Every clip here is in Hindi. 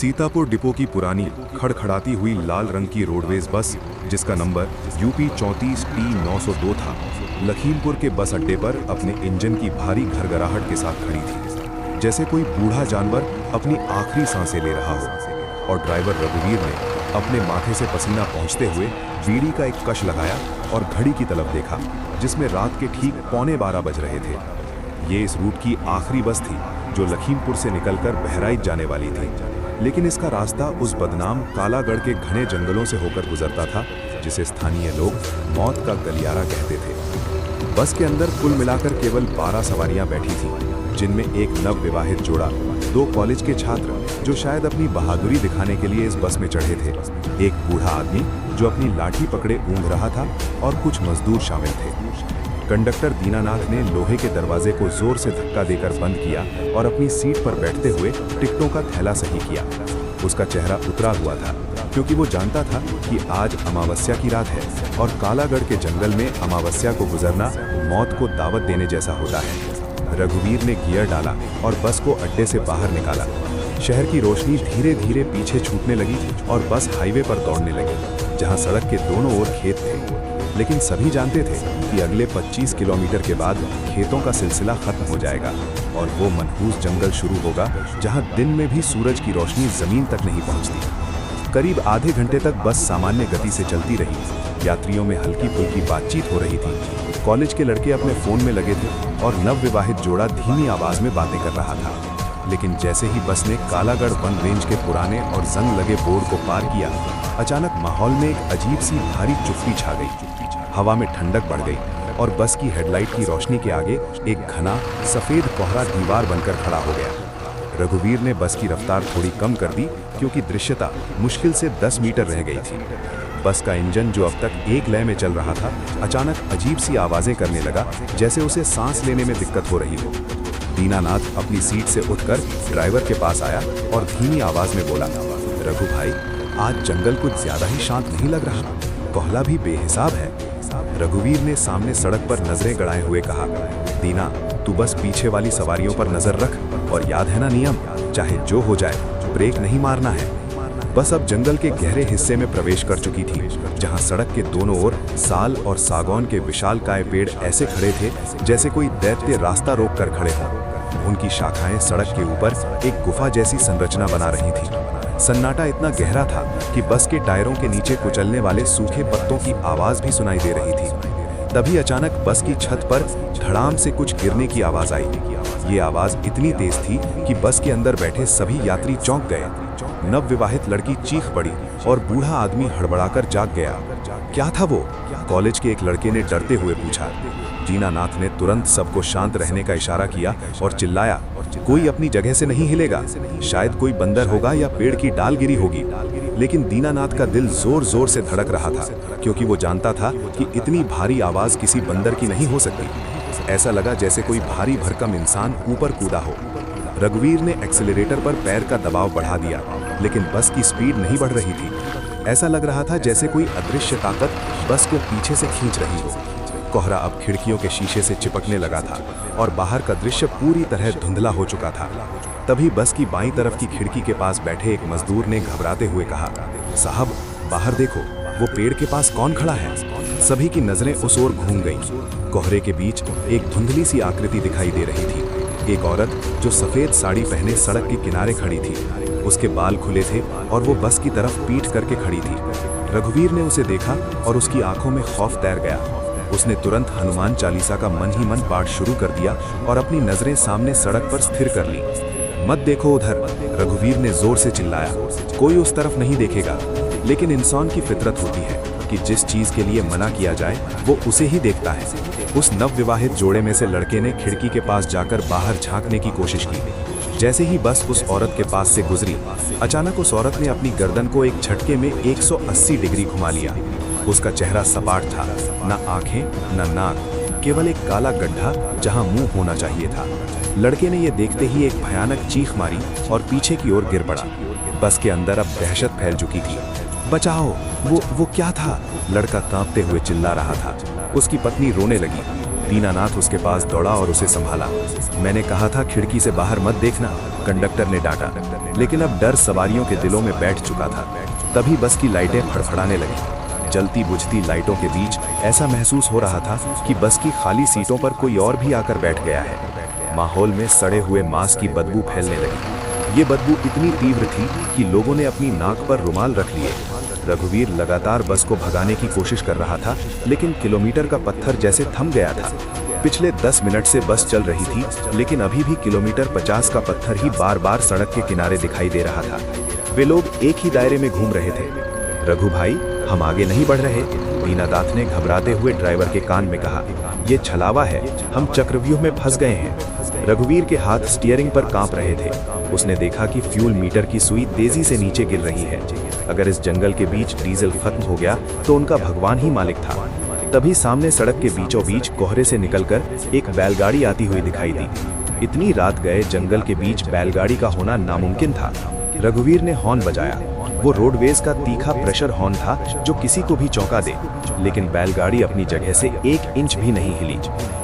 सीतापुर डिपो की पुरानी खड़खड़ाती हुई लाल रंग की रोडवेज बस, जिसका नंबर यूपी 34T902 था, लखीमपुर के बस अड्डे पर अपने इंजन की भारी घरघराहट के साथ खड़ी थी, जैसे कोई बूढ़ा जानवर अपनी आखिरी सांसें ले रहा हो। और ड्राइवर रघुवीर ने अपने माथे से पसीना पहुंचते हुए बीड़ी का एक कश लगाया और घड़ी की तरफ देखा, जिसमें रात के ठीक 11:15 बज रहे थे। ये इस रूट की आखिरी बस थी जो लखीमपुर से निकलकर बहराइच जाने वाली थी, लेकिन इसका रास्ता उस बदनाम कालागढ़ के घने जंगलों से होकर गुजरता था, जिसे स्थानीय लोग मौत का गलियारा कहते थे। बस के अंदर कुल मिलाकर केवल 12 सवारियां बैठी थीं, जिनमें एक नवविवाहित जोड़ा, 2 कॉलेज के छात्र जो शायद अपनी बहादुरी दिखाने के लिए इस बस में चढ़े थे, एक बूढ़ा आदमी जो अपनी लाठी पकड़े ऊँघ रहा था और कुछ मजदूर शामिल थे। कंडक्टर दीनानाथ ने लोहे के दरवाजे को जोर से धक्का देकर बंद किया और अपनी सीट पर बैठते हुए टिकटों का थैला सही किया। उसका चेहरा उतरा हुआ था, क्योंकि वो जानता था कि आज अमावस्या की रात है और कालागढ़ के जंगल में अमावस्या को गुजरना मौत को दावत देने जैसा होता है। रघुवीर ने गियर डाला और बस को अड्डे से बाहर निकाला। शहर की रोशनी धीरे धीरे पीछे छूटने लगी और बस हाईवे पर दौड़ने लगी, जहां सड़क के दोनों ओर खेत थे। लेकिन सभी जानते थे कि अगले 25 किलोमीटर के बाद खेतों का सिलसिला खत्म हो जाएगा और वो मनहूस जंगल शुरू होगा, जहां दिन में भी सूरज की रोशनी जमीन तक नहीं पहुंचती। करीब आधे घंटे तक बस सामान्य गति से चलती रही। यात्रियों में हल्की फुल्की बातचीत हो रही थी। कॉलेज के लड़के अपने फोन में लगे थे और नवविवाहित जोड़ा धीमी आवाज में बातें कर रहा था। लेकिन जैसे ही बस ने कालागढ़ वन रेंज के पुराने और जंग लगे बोर्ड को पार किया, अचानक माहौल में एक अजीब सी भारी चुप्पी छा गई। हवा में ठंडक बढ़ गई और बस की हेडलाइट की रोशनी के आगे एक घना सफेद कोहरा दीवार बनकर खड़ा हो गया। रघुवीर ने बस की रफ्तार थोड़ी कम कर दी, क्योंकि दृश्यता मुश्किल से 10 मीटर रह गई थी। बस का इंजन, जो अब तक एक लय में चल रहा था, अचानक अजीब सी आवाजें करने लगा, जैसे उसे सांस लेने में दिक्कत हो रही हो। दीनानाथ अपनी सीट से उठकर ड्राइवर के पास आया और धीमी आवाज में बोला, रघु भाई, आज जंगल कुछ ज्यादा ही शांत नहीं लग रहा, कोहला भी बेहिसाब है। रघुवीर ने सामने सड़क पर नजरें गड़ाए हुए कहा, दीना, तू बस पीछे वाली सवारियों पर नजर रख और याद है ना नियम, चाहे जो हो जाए ब्रेक नहीं मारना है। बस अब जंगल के गहरे हिस्से में प्रवेश कर चुकी थी, जहां सड़क के दोनों ओर साल और सागौन के विशालकाय पेड़ ऐसे खड़े थे जैसे कोई दैत्य रास्ता रोक कर खड़े हों। उनकी शाखाएं सड़क के ऊपर एक गुफा जैसी संरचना बना रही थी। सन्नाटा इतना गहरा था कि बस के टायरों के नीचे कुचलने वाले सूखे पत्तों की आवाज भी सुनाई दे रही थी। तभी अचानक बस की छत पर धड़ाम से कुछ गिरने की आवाज आई। ये आवाज इतनी तेज थी कि बस के अंदर बैठे सभी यात्री चौंक गए। नवविवाहित लड़की चीख पड़ी और बूढ़ा आदमी हड़बड़ाकर जाग गया। क्या था वो? कॉलेज के एक लड़के ने डरते हुए पूछा। दीनानाथ ने तुरंत सबको शांत रहने का इशारा किया और चिल्लाया, कोई अपनी जगह से नहीं हिलेगा, शायद कोई बंदर होगा या पेड़ की डाल गिरी होगी। लेकिन दीनानाथ का दिल जोर जोर से धड़क रहा था, क्योंकि वो जानता था कि इतनी भारी आवाज किसी बंदर की नहीं हो सकती। ऐसा लगा जैसे कोई भारी भरकम इंसान ऊपर कूदा हो। रघुवीर ने एक्सेलरेटर पर पैर का दबाव बढ़ा दिया, लेकिन बस की स्पीड नहीं बढ़ रही थी। ऐसा लग रहा था जैसे कोई अदृश्य ताकत बस को पीछे से खींच रही हो। कोहरा अब खिड़कियों के शीशे से चिपकने लगा था और बाहर का दृश्य पूरी तरह धुंधला हो चुका था। तभी बस की बाईं तरफ की खिड़की के पास बैठे एक मजदूर ने घबराते हुए कहा, साहब, बाहर देखो, वो पेड़ के पास कौन खड़ा है? सभी की नजरें उस ओर घूम गईं। कोहरे के बीच एक धुंधली सी आकृति दिखाई दे रही थी। एक औरत जो सफेद साड़ी पहने सड़क के किनारे खड़ी थी। उसके बाल खुले थे और वो बस की तरफ पीठ करके खड़ी थी। रघुवीर ने उसे देखा और उसकी आंखों में खौफ तैर गया। उसने तुरंत हनुमान चालीसा का मन ही मन पाठ शुरू कर दिया और अपनी नजरें सामने सड़क पर स्थिर कर ली। मत देखो उधर, रघुवीर ने जोर से चिल्लाया, कोई उस तरफ नहीं देखेगा। लेकिन इंसान की फितरत होती है कि जिस चीज के लिए मना किया जाए वो उसे ही देखता है। उस नवविवाहित जोड़े में से लड़के ने खिड़की के पास जाकर बाहर झांकने की कोशिश की। जैसे ही बस उस औरत के पास से गुजरी, अचानक उस औरत ने अपनी गर्दन को एक झटके में 180 डिग्री घुमा लिया। उसका चेहरा सपाट था, न आंखें न नाक, केवल एक काला गड्ढा जहां मुंह होना चाहिए था। लड़के ने यह देखते ही एक भयानक चीख मारी और पीछे की ओर गिर पड़ा। बस के अंदर अब दहशत फैल चुकी थी। बचाओ, वो क्या था? लड़का कांपते हुए चिल्ला रहा था। उसकी पत्नी रोने लगी। दीनानाथ उसके पास दौड़ा और उसे संभाला। मैंने कहा था खिड़की से बाहर मत देखना, कंडक्टर ने डांटा, लेकिन अब डर सवारियों के दिलों में बैठ चुका था। तभी बस की लाइटें फड़फड़ाने लगी। जलती बुझती लाइटों के बीच ऐसा महसूस हो रहा था कि बस की खाली सीटों पर कोई और भी आकर बैठ गया है। माहौल में सड़े हुए मांस की बदबू फैलने लगी। ये बदबू इतनी तीव्र थी कि लोगों ने अपनी नाक पर रुमाल रख लिए। रघुवीर लगातार बस को भगाने की कोशिश कर रहा था, लेकिन किलोमीटर का पत्थर जैसे थम गया था। पिछले 10 मिनट से बस चल रही थी, लेकिन अभी भी किलोमीटर 50 का पत्थर ही बार बार सड़क के किनारे दिखाई दे रहा था। वे लोग एक ही दायरे में घूम रहे थे। रघु भाई, हम आगे नहीं बढ़ रहे, दीनानाथ ने घबराते हुए ड्राइवर के कान में कहा। ये छलावा है, हम चक्रव्यूह में फंस गए हैं। रघुवीर के हाथ स्टीयरिंग पर कांप रहे थे। उसने देखा कि फ्यूल मीटर की सुई तेजी से नीचे गिर रही है। अगर इस जंगल के बीच डीजल खत्म हो गया तो उनका भगवान ही मालिक था। तभी सामने सड़क के बीचों बीच कोहरे से निकलकर एक बैलगाड़ी आती हुई दिखाई दी। इतनी रात गए जंगल के बीच बैलगाड़ी का होना नामुमकिन था। रघुवीर ने हॉर्न बजाया। वो रोडवेज का तीखा प्रेशर हॉर्न था जो किसी को भी चौंका दे, लेकिन बैलगाड़ी अपनी जगह से 1 इंच भी नहीं हिली।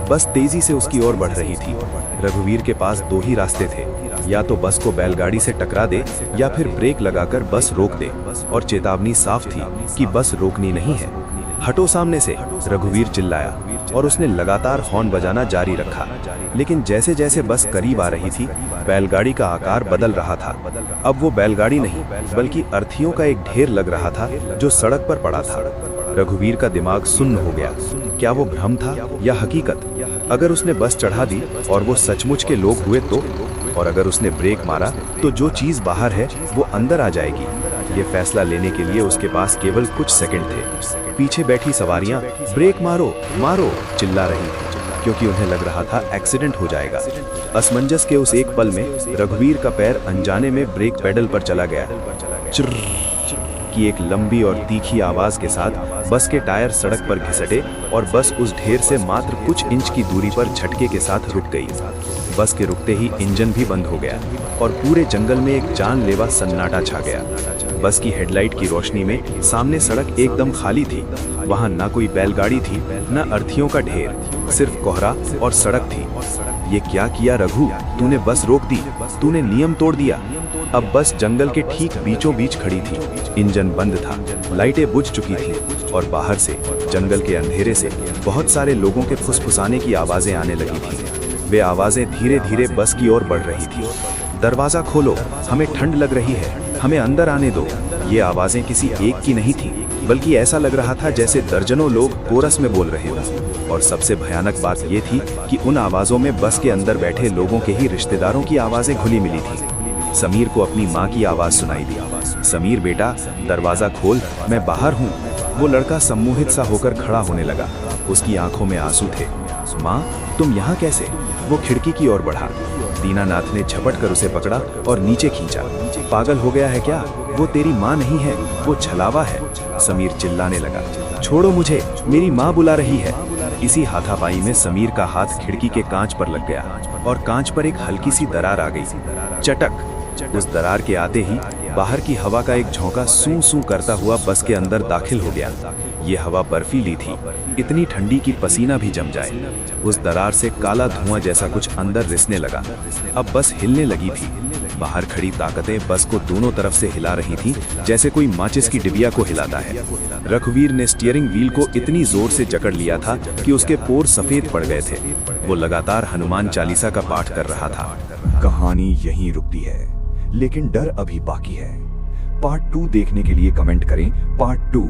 बस तेजी से उसकी ओर बढ़ रही थी। रघुवीर के पास 2 ही रास्ते थे, या तो बस को बैलगाड़ी से टकरा दे या फिर ब्रेक लगाकर बस रोक दे। और चेतावनी साफ थी कि बस रोकनी नहीं है। हटो सामने से, रघुवीर चिल्लाया और उसने लगातार हॉर्न बजाना जारी रखा। लेकिन जैसे जैसे बस करीब आ रही थी, बैलगाड़ी का आकार बदल रहा था। अब वो बैलगाड़ी नहीं बल्कि अर्थियों का एक ढेर लग रहा था जो सड़क पर पड़ा था। रघुवीर का दिमाग सुन्न हो गया। क्या वो भ्रम था या हकीकत? अगर उसने बस चढ़ा दी और वो सचमुच के लोग हुए तो? और अगर उसने ब्रेक मारा तो जो चीज बाहर है वो अंदर आ जाएगी। ये फैसला लेने के लिए उसके पास केवल कुछ सेकंड थे। पीछे बैठी सवारियां ब्रेक मारो मारो चिल्ला रही थी, क्योंकि उन्हें लग रहा था एक्सीडेंट हो जाएगा। असमंजस के उस एक पल में रघुवीर का पैर अनजाने में ब्रेक पेडल पर चला गया। चिर्र की एक लंबी और तीखी आवाज के साथ बस के टायर सड़क पर घिसटे और बस उस ढेर से मात्र कुछ इंच की दूरी पर झटके के साथ रुक गई। बस के रुकते ही इंजन भी बंद हो गया और पूरे जंगल में एक जानलेवा सन्नाटा छा गया। बस की हेडलाइट की रोशनी में सामने सड़क एकदम खाली थी। वहां ना कोई बैलगाड़ी थी, न अर्थियों का ढेर, सिर्फ कोहरा और सड़क थी। ये क्या किया रघु? तूने बस रोक दी, तूने नियम तोड़ दिया। अब बस जंगल के ठीक बीचों बीच खड़ी थी। इंजन बंद था, लाइटें बुझ चुकी थीं और बाहर से जंगल के अंधेरे से बहुत सारे लोगों के फुसफुसाने की आवाजें आने लगी थीं। वे आवाजें धीरे धीरे बस की ओर बढ़ रही थी। दरवाजा खोलो, हमें ठंड लग रही है, हमें अंदर आने दो। ये आवाजें किसी एक की नहीं थी, बल्कि ऐसा लग रहा था जैसे दर्जनों लोग कोरस में बोल रहे हों। और सबसे भयानक बात ये थी कि उन आवाजों में बस के अंदर बैठे लोगों के ही रिश्तेदारों की आवाजें घुली मिली थी। समीर को अपनी माँ की आवाज सुनाई दी। समीर बेटा, दरवाजा खोल, मैं बाहर हूँ। वो लड़का सम्मोहित सा होकर खड़ा होने लगा। उसकी आंखों में आंसू थे। माँ, तुम यहाँ कैसे? वो खिड़की की ओर बढ़ा। दीनानाथ ने झपट कर उसे पकड़ा और नीचे खींचा। पागल हो गया है क्या? वो तेरी माँ नहीं है, वो छलावा है। समीर चिल्लाने लगा। छोड़ो मुझे, मेरी माँ बुला रही है। इसी हाथापाई में समीर का हाथ खिड़की के कांच पर लग गया और कांच पर एक हल्की सी दरार आ गई। चटक! उस दरार के आते ही बाहर की हवा का एक झोंका सूं सूं करता हुआ बस के अंदर दाखिल हो गया। ये हवा बर्फीली थी, इतनी ठंडी कि पसीना भी जम जाए। उस दरार से काला धुआं जैसा कुछ अंदर रिसने लगा। अब बस हिलने लगी थी। बाहर खड़ी ताकतें बस को दोनों तरफ से हिला रही थीं, जैसे कोई माचिस की डिबिया को हिलाता है। रघुवीर ने स्टीयरिंग व्हील को इतनी जोर से जकड़ लिया था कि उसके पोर सफेद पड़ गए थे। वो लगातार हनुमान चालीसा का पाठ कर रहा था। कहानी यहीं रुकती है, लेकिन डर अभी बाकी है। पार्ट 2 देखने के लिए कमेंट करें पार्ट 2,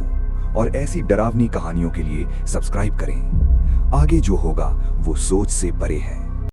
और ऐसी डरावनी कहानियों के लिए सब्सक्राइब करें। आगे जो होगा वो सोच से परे है।